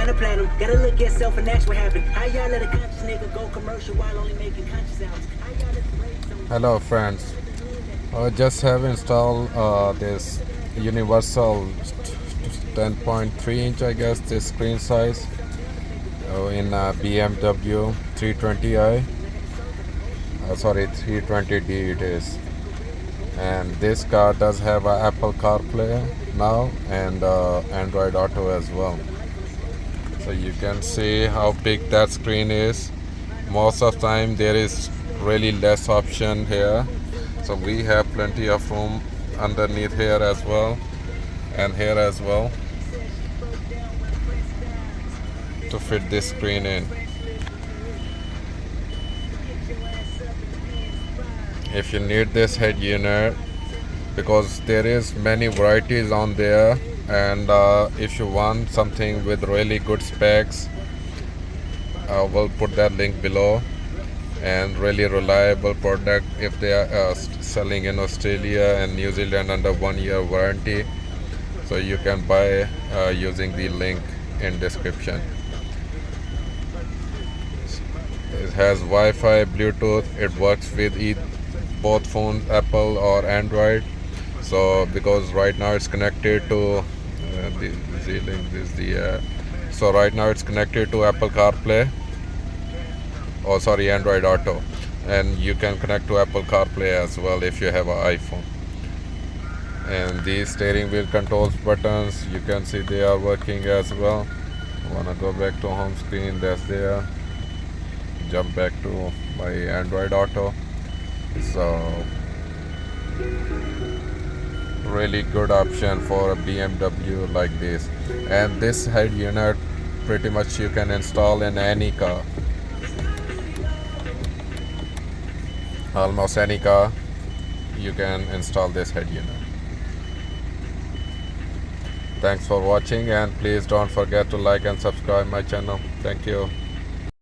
kinda platinum. Gotta look at self and ask what happened. How y'all let a conscious nigga go commercial while only making conscious sounds? How y'all let the race on? Hello friends, I just have installed this universal 10.3 inch, I guess, this screen size in BMW 320i. Sorry, 320D it is. And this car does have a Apple CarPlay now and Android Auto as well. So you can see how big that screen is. Most of the time there is really less option here, so we have plenty of room underneath here as well and here as well to fit this screen in. If you need this head unit, because there is many varieties on there, and if you want something with really good specs, we'll put that link below, and really reliable product if they are selling in Australia and New Zealand under 1 year warranty. So you can buy using the link in description. It has Wi-Fi, Bluetooth. It works with both phones, Apple or Android. So because right now it's connected to so right now it's connected to Apple CarPlay, or sorry, Android Auto, and you can connect to Apple CarPlay as well if you have an iPhone. And these steering wheel controls buttons, you can see they are working as well. I wanna go back to home screen, that's there. Jump back to my Android Auto. So really good option for a BMW like this. And this head unit pretty much you can install in any car, almost any car you can install this head unit. Thanks for watching, and please don't forget to like and subscribe my channel. Thank you.